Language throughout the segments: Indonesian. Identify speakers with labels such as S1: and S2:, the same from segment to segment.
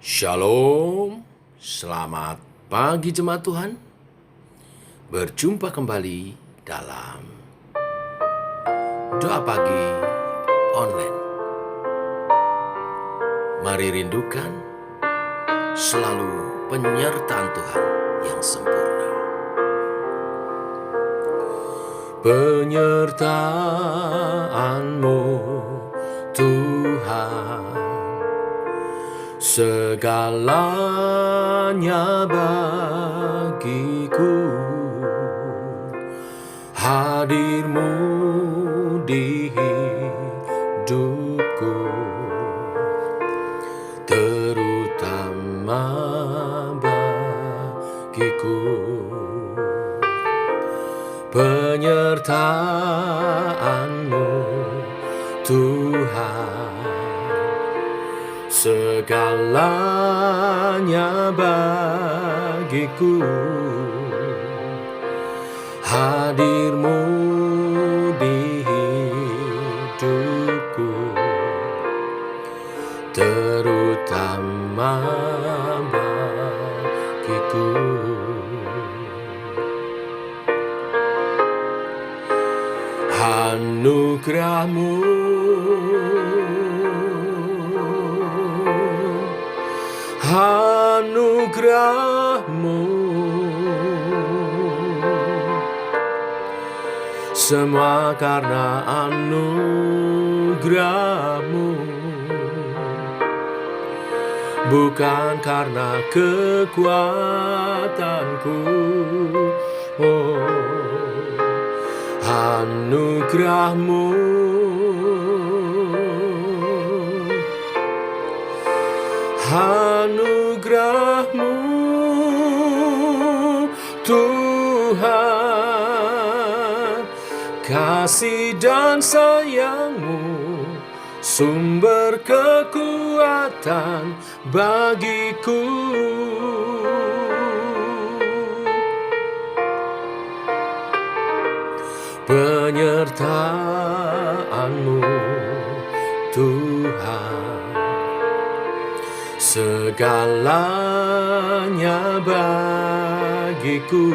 S1: Shalom, selamat pagi jemaat Tuhan. Berjumpa kembali dalam doa pagi online. Mari rindukan selalu penyertaan Tuhan yang sempurna. Penyertaan-Mu Tuhan, segalanya bagiku. Hadir-Mu di hidupku, terutama bagiku. Penyertaan-Mu Tuhan, segalanya bagiku. Hadir-Mu di hidupku, terutama bagiku. Anugerah-Mu semua karena anugerah-Mu, bukan karena kekuatanku. Anugerah-Mu Tuhan, kasih dan sayang-Mu sumber kekuatan bagiku. Penyertaan-Mu Tuhan, segalanya bagiku.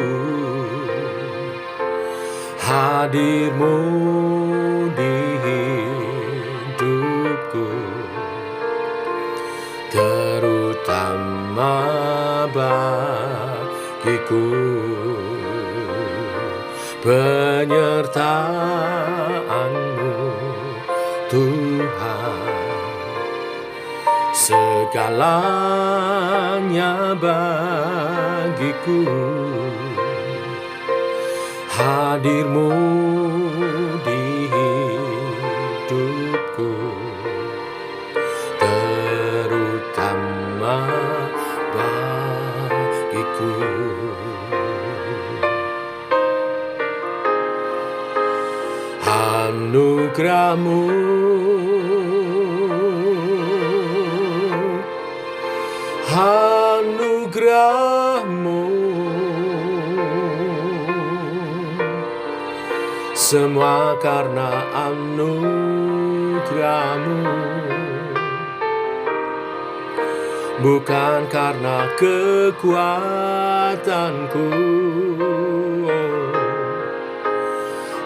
S1: Hadir-Mu di hidupku, terutama bagiku. Penyertaan-Mu Tuhan, segalanya bagiku. Hadir-Mu di hidupku, terutama bagiku. Anugerah-Mu semua karena anugerah-Mu, bukan karena kekuatanku.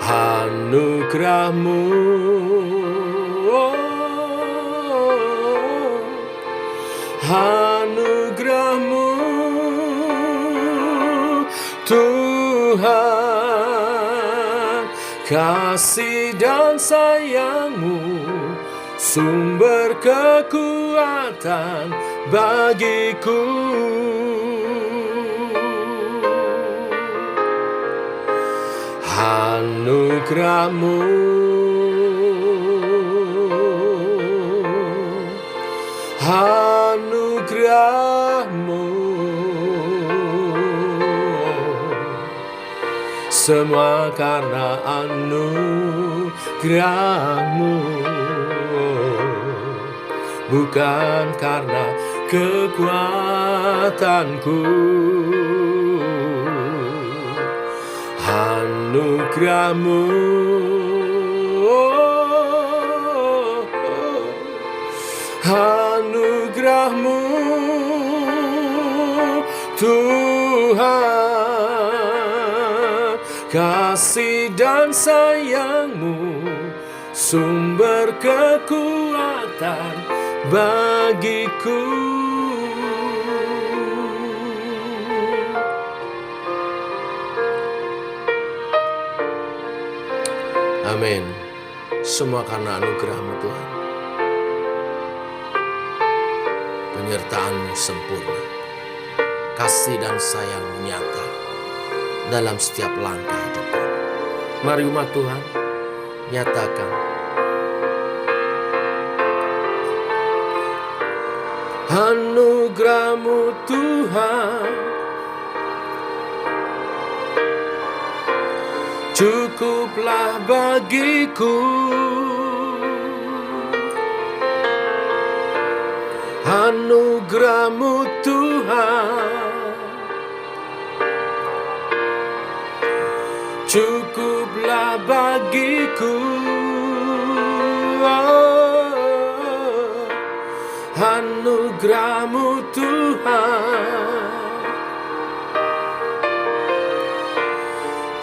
S1: Anugerah-Mu Tuhan, kasih dan sayang-Mu sumber kekuatan bagiku. Anugerah-Mu semua karena anugerah-Mu, bukan karena kekuatanku. Anugerah-Mu Anugerah anugerah-Mu Tuhan, kasih dan sayang-Mu sumber kekuatan bagiku. Amin. Semua karena anugerah-Mu Tuhan. Penyertaan-Mu sempurna. Kasih dan sayang-Mu nyata dalam setiap langkah hidup kami. Mari umat Tuhan, nyatakan anugerah-Mu Tuhan cukuplah bagiku. Anugerah-Mu Tuhan cukuplah bagiku. Anugerah-Mu Tuhan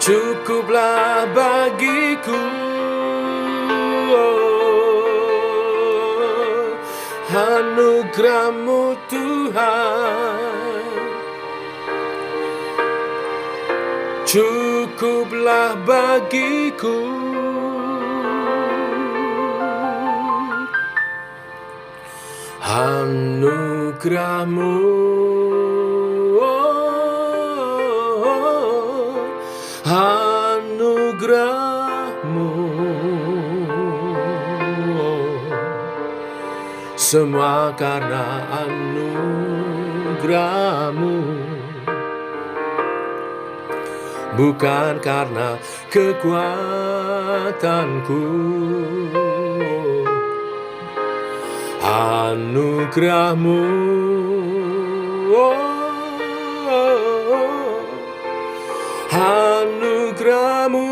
S1: cukuplah bagiku. Anugerah-Mu Tuhan cukuplah bagiku. Anugerah-Mu, anugerah-Mu, semua karena anugerah-Mu, bukan karena kekuatanku. Anugerah-Mu, anugerah-Mu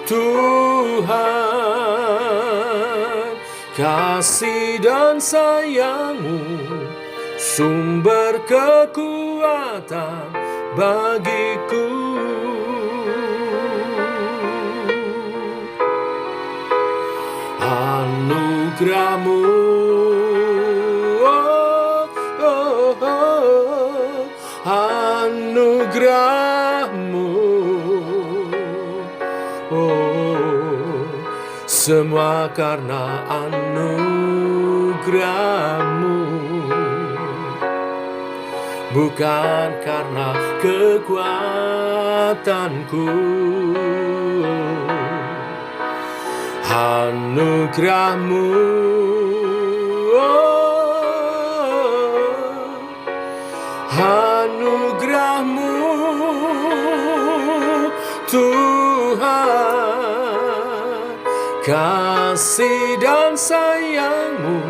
S1: Tuhan, kasih dan sayang-Mu sumber kekuatan bagiku. Anugerah-Mu, anugerah-Mu, semua karena anugerah-Mu, bukan karena kekuatanku. Anugerah-Mu, anugerah-Mu Tuhan, kasih dan sayang-Mu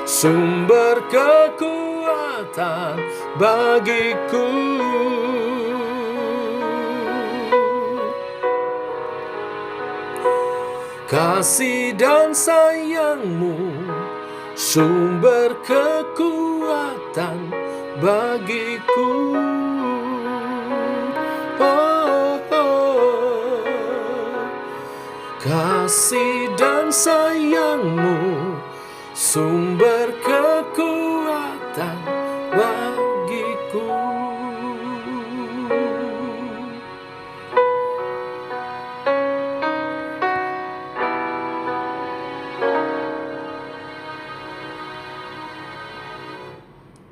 S1: sumber kekuatan bagiku. Kasih dan sayang-Mu sumber kekuatan bagiku. Kasih dan sayang-Mu sumber kekuatan bagiku.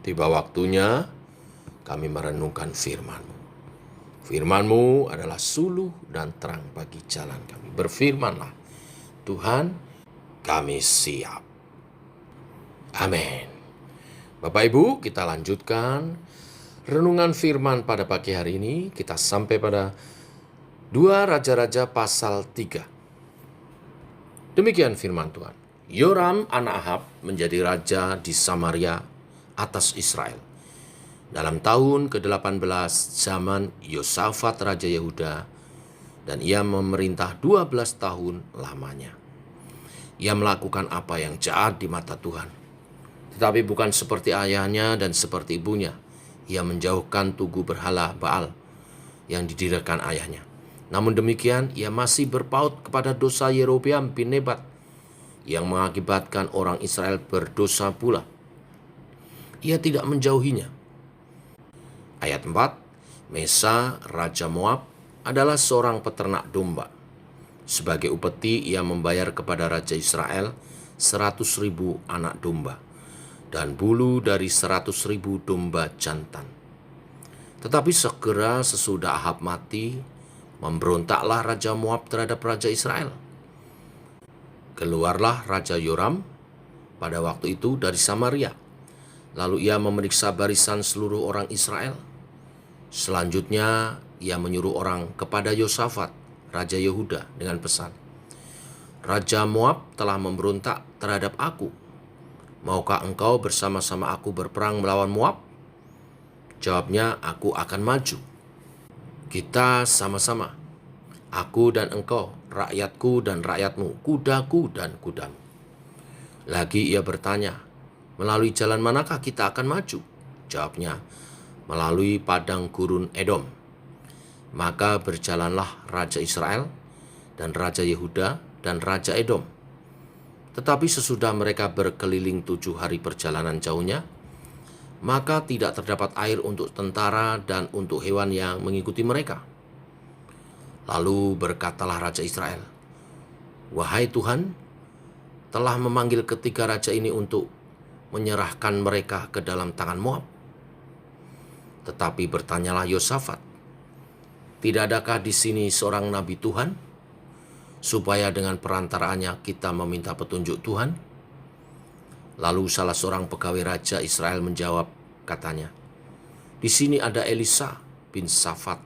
S1: Tiba waktunya kami merenungkan firman-Mu. Firman-Mu adalah suluh dan terang bagi jalan kami. Berfirmanlah, Tuhan, kami siap. Amin. Bapak Ibu, kita lanjutkan renungan firman pada pagi hari ini. Kita sampai pada 2 Raja-Raja pasal 3. Demikian firman Tuhan. Yoram anak Ahab menjadi raja di Samaria atas Israel dalam tahun ke-18 zaman Yosafat Raja Yehuda, dan ia memerintah 12 tahun lamanya. Ia melakukan apa yang jahat di mata Tuhan. Tetapi bukan seperti ayahnya dan seperti ibunya. Ia menjauhkan tugu berhala Baal yang didirikan ayahnya. Namun demikian, ia masih berpaut kepada dosa Yerobeam bin Nebat yang mengakibatkan orang Israel berdosa pula. Ia tidak menjauhinya. Ayat 4, Mesa, Raja Moab, adalah seorang peternak domba. Sebagai upeti ia membayar kepada Raja Israel 100.000 anak domba dan bulu dari 100.000 domba jantan. Tetapi segera sesudah Ahab mati, memberontaklah Raja Moab terhadap Raja Israel. Keluarlah Raja Yoram pada waktu itu dari Samaria. Lalu ia memeriksa barisan seluruh orang Israel. Selanjutnya ia menyuruh orang kepada Yosafat, Raja Yehuda, dengan pesan, Raja Moab telah memberontak terhadap aku. Maukah engkau bersama-sama aku berperang melawan Moab? Jawabnya, aku akan maju. Kita sama-sama, aku dan engkau, rakyatku dan rakyatmu, kudaku dan kudamu. Lagi ia bertanya, melalui jalan manakah kita akan maju? Jawabnya, melalui padang gurun Edom. Maka berjalanlah Raja Israel dan Raja Yehuda dan Raja Edom. Tetapi sesudah mereka berkeliling 7 hari perjalanan jauhnya, maka tidak terdapat air untuk tentara dan untuk hewan yang mengikuti mereka. Lalu berkatalah Raja Israel, wahai Tuhan, telah memanggil ketiga raja ini untuk menyerahkan mereka ke dalam tangan Moab. Tetapi bertanyalah Yosafat, tidak adakah di sini seorang nabi Tuhan, supaya dengan perantaraannya kita meminta petunjuk Tuhan? Lalu salah seorang pegawai Raja Israel menjawab, katanya, di sini ada Elisa bin Safat,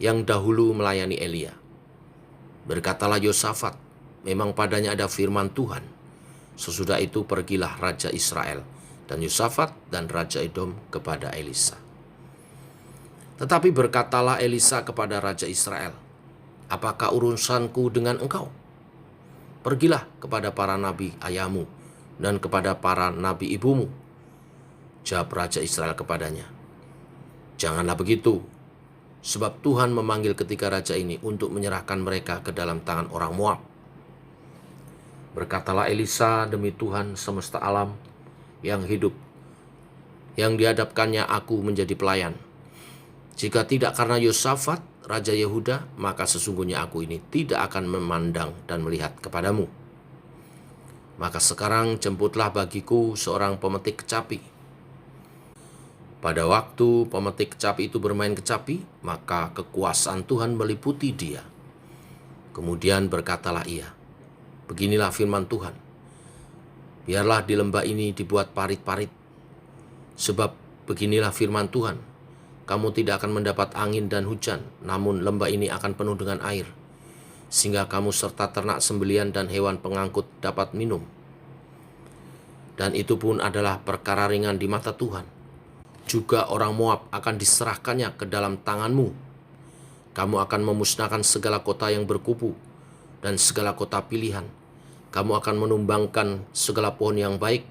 S1: yang dahulu melayani Elia. Berkatalah Yosafat, memang padanya ada firman Tuhan. Sesudah itu pergilah Raja Israel dan Yosafat dan Raja Edom kepada Elisa. Tetapi berkatalah Elisa kepada Raja Israel, apakah urusanku dengan engkau? Pergilah kepada para nabi ayahmu dan kepada para nabi ibumu. Jawab Raja Israel kepadanya, janganlah begitu, sebab Tuhan memanggil ketiga raja ini untuk menyerahkan mereka ke dalam tangan orang Moab. Berkatalah Elisa, demi Tuhan semesta alam yang hidup, yang dihadapkannya aku menjadi pelayan, jika tidak karena Yosafat, Raja Yehuda, maka sesungguhnya aku ini tidak akan memandang dan melihat kepadamu. Maka sekarang jemputlah bagiku seorang pemetik kecapi. Pada waktu pemetik kecapi itu bermain kecapi, maka kekuasaan Tuhan meliputi dia. Kemudian berkatalah ia, beginilah firman Tuhan, biarlah di lembah ini dibuat parit-parit, sebab beginilah firman Tuhan, kamu tidak akan mendapat angin dan hujan, namun lembah ini akan penuh dengan air, sehingga kamu serta ternak sembelian dan hewan pengangkut dapat minum. Dan itu pun adalah perkara ringan di mata Tuhan. Juga orang Moab akan diserahkannya ke dalam tanganmu. Kamu akan memusnahkan segala kota yang berkubu dan segala kota pilihan. Kamu akan menumbangkan segala pohon yang baik.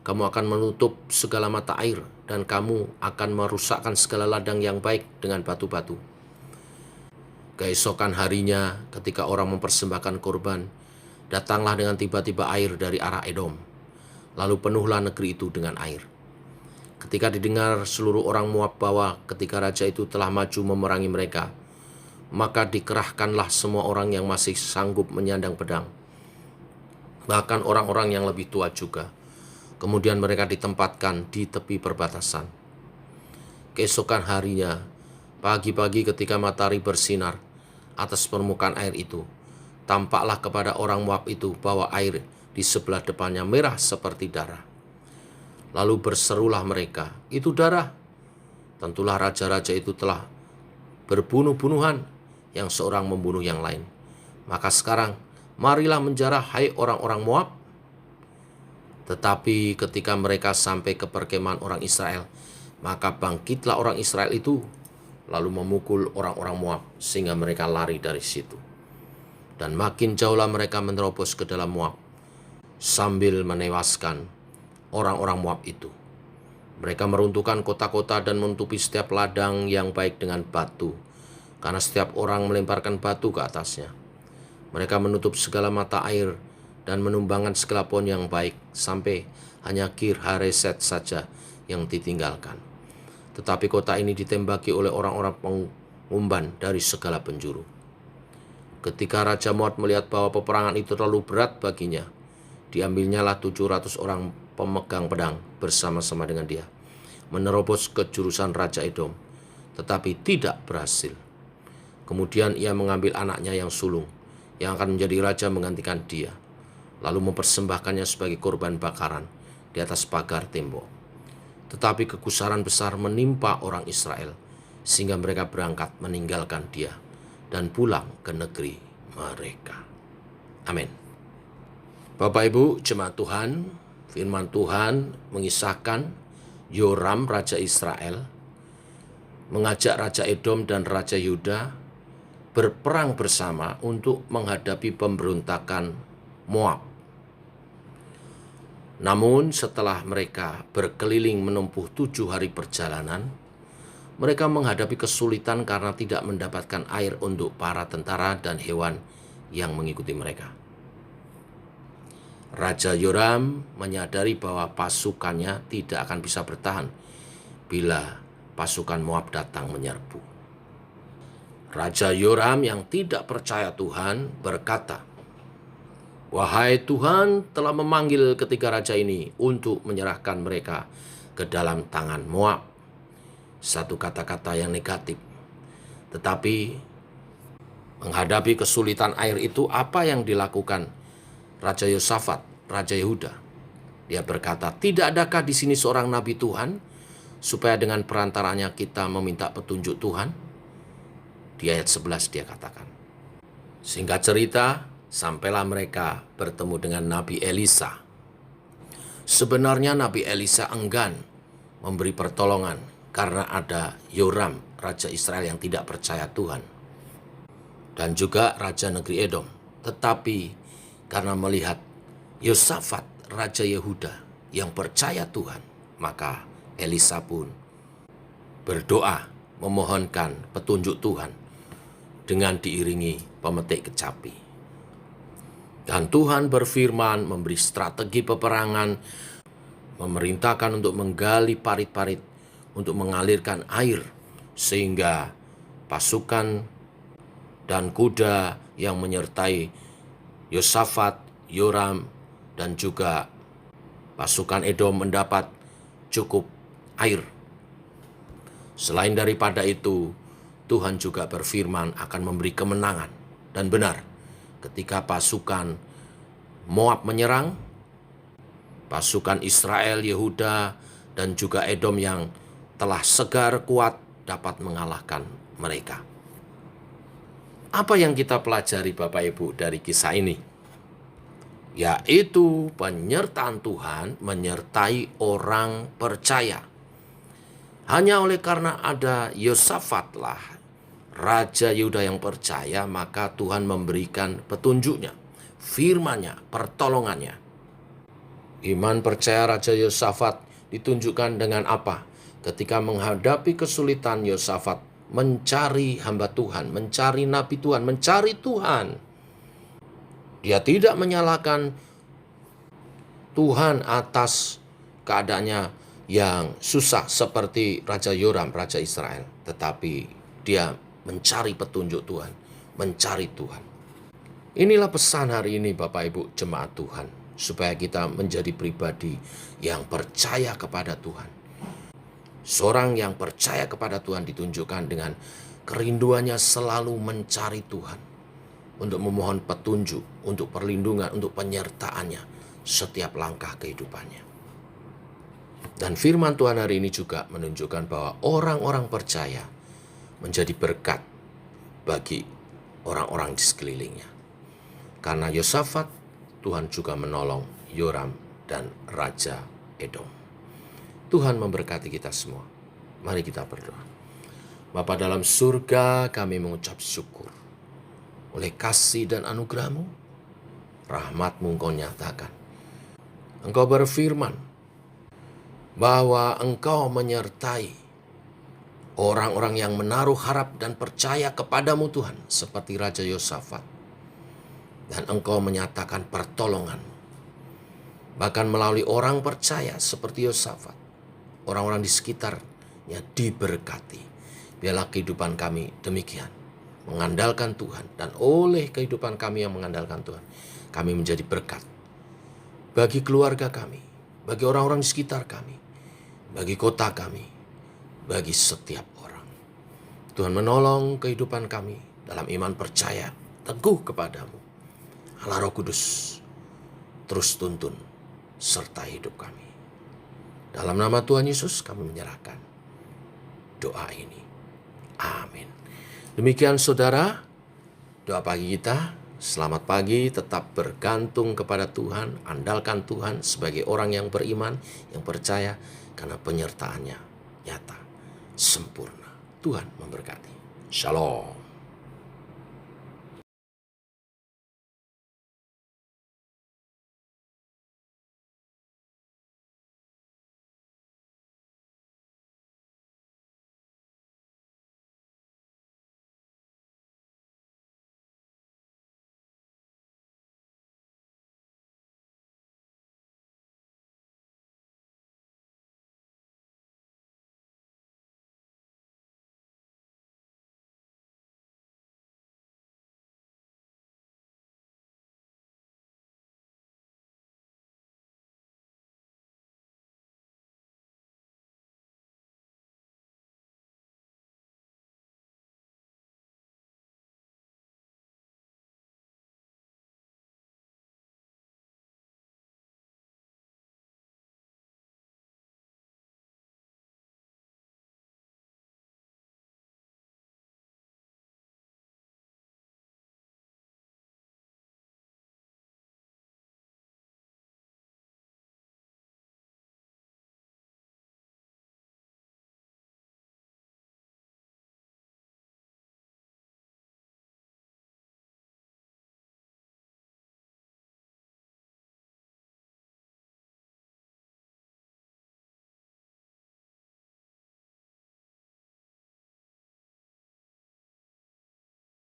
S1: Kamu akan menutup segala mata air, dan kamu akan merusakkan segala ladang yang baik dengan batu-batu. Keesokan harinya, ketika orang mempersembahkan korban, datanglah dengan tiba-tiba air dari arah Edom. Lalu penuhlah negeri itu dengan air. Ketika didengar seluruh orang Moab bahwa ketika raja itu telah maju memerangi mereka, maka dikerahkanlah semua orang yang masih sanggup menyandang pedang, bahkan orang-orang yang lebih tua juga. Kemudian mereka ditempatkan di tepi perbatasan. Keesokan harinya, pagi-pagi ketika matahari bersinar atas permukaan air itu, tampaklah kepada orang Moab itu bahwa air di sebelah depannya merah seperti darah. Lalu berserulah mereka, itu darah. Tentulah raja-raja itu telah berbunuh-bunuhan, yang seorang membunuh yang lain. Maka sekarang, marilah menjarah hai orang-orang Moab. Tetapi ketika mereka sampai ke perkemahan orang Israel, maka bangkitlah orang Israel itu, lalu memukul orang-orang Moab, sehingga mereka lari dari situ. Dan makin jauhlah mereka menerobos ke dalam Moab, sambil menewaskan orang-orang Moab itu. Mereka meruntuhkan kota-kota dan menutupi setiap ladang yang baik dengan batu, karena setiap orang melemparkan batu ke atasnya. Mereka menutup segala mata air dan menumbangkan segala pohon yang baik, sampai hanya Kir Hareset saja yang ditinggalkan. Tetapi kota ini ditembaki oleh orang-orang pengumban dari segala penjuru. Ketika Raja Moab melihat bahwa peperangan itu terlalu berat baginya, diambilnyalah 700 orang pemegang pedang bersama-sama dengan dia, menerobos ke jurusan Raja Edom, tetapi tidak berhasil. Kemudian ia mengambil anaknya yang sulung, yang akan menjadi raja menggantikan dia, lalu mempersembahkannya sebagai korban bakaran di atas pagar tembok. Tetapi kegusaran besar menimpa orang Israel, sehingga mereka berangkat meninggalkan dia dan pulang ke negeri mereka. Amin. Bapak Ibu jemaat Tuhan, firman Tuhan mengisahkan Yoram Raja Israel mengajak Raja Edom dan Raja Yehuda berperang bersama untuk menghadapi pemberontakan Moab. Namun setelah mereka berkeliling menempuh 7 hari perjalanan, mereka menghadapi kesulitan karena tidak mendapatkan air untuk para tentara dan hewan yang mengikuti mereka. Raja Yoram menyadari bahwa pasukannya tidak akan bisa bertahan bila pasukan Moab datang menyerbu. Raja Yoram yang tidak percaya Tuhan berkata, "Wahai Tuhan telah memanggil ketiga raja ini untuk menyerahkan mereka ke dalam tangan Moab." Satu kata-kata yang negatif. Tetapi menghadapi kesulitan air itu, apa yang dilakukan Raja Yosafat, Raja Yehuda? Dia berkata, "Tidak adakah di sini seorang nabi Tuhan, supaya dengan perantaranya kita meminta petunjuk Tuhan?" Di ayat 11 dia katakan. Singkat cerita, sampailah mereka bertemu dengan Nabi Elisa. Sebenarnya Nabi Elisa enggan memberi pertolongan karena ada Yoram, Raja Israel yang tidak percaya Tuhan, dan juga Raja negeri Edom. Tetapi karena melihat Yosafat, Raja Yehuda yang percaya Tuhan, maka Elisa pun berdoa memohonkan petunjuk Tuhan dengan diiringi pemetik kecapi. Dan Tuhan berfirman, memberi strategi peperangan, memerintahkan untuk menggali parit-parit untuk mengalirkan air, sehingga pasukan dan kuda yang menyertai Yosafat, Yoram, dan juga pasukan Edom mendapat cukup air. Selain daripada itu, Tuhan juga berfirman akan memberi kemenangan. Dan benar, ketika pasukan Moab menyerang, pasukan Israel, Yehuda, dan juga Edom yang telah segar kuat dapat mengalahkan mereka. Apa yang kita pelajari Bapak Ibu dari kisah ini? Yaitu penyertaan Tuhan menyertai orang percaya. Hanya oleh karena ada Yosafatlah, Raja Yehuda yang percaya, maka Tuhan memberikan petunjuknya, firman-Nya, pertolongannya. Iman percaya Raja Yosafat ditunjukkan dengan apa? Ketika menghadapi kesulitan, Yosafat mencari hamba Tuhan, mencari nabi Tuhan, mencari Tuhan. Dia tidak menyalahkan Tuhan atas keadaannya yang susah seperti Raja Yoram, Raja Israel. Tetapi dia mencari petunjuk Tuhan, mencari Tuhan. Inilah pesan hari ini Bapak Ibu jemaat Tuhan, supaya kita menjadi pribadi yang percaya kepada Tuhan. Seorang yang percaya kepada Tuhan ditunjukkan dengan kerinduannya selalu mencari Tuhan, untuk memohon petunjuk, untuk perlindungan, untuk penyertaannya setiap langkah kehidupannya. Dan firman Tuhan hari ini juga menunjukkan bahwa orang-orang percaya menjadi berkat bagi orang-orang di sekelilingnya. Karena Yosafat, Tuhan juga menolong Yoram dan Raja Edom. Tuhan memberkati kita semua. Mari kita berdoa. Bapa dalam surga, kami mengucap syukur Oleh kasih dan anugerah-Mu, rahmat-Mu Engkau nyatakan. Engkau berfirman bahwa Engkau menyertai orang-orang yang menaruh harap dan percaya kepadamu Tuhan, seperti Raja Yosafat. Dan Engkau menyatakan pertolongan-Mu. Bahkan melalui orang percaya seperti Yosafat, orang-orang di sekitarnya diberkati. Biarlah kehidupan kami demikian, mengandalkan Tuhan. Dan oleh kehidupan kami yang mengandalkan Tuhan, kami menjadi berkat bagi keluarga kami, bagi orang-orang di sekitar kami, bagi kota kami, bagi setiap orang. Tuhan menolong kehidupan kami dalam iman percaya teguh kepadamu. Allah Roh Kudus, terus tuntun serta hidup kami. Dalam nama Tuhan Yesus kami menyerahkan doa ini. Amin. Demikian saudara, doa pagi kita. Selamat pagi, tetap bergantung kepada Tuhan, andalkan Tuhan sebagai orang yang beriman, yang percaya, karena penyertaannya nyata, sempurna. Tuhan memberkati. Shalom.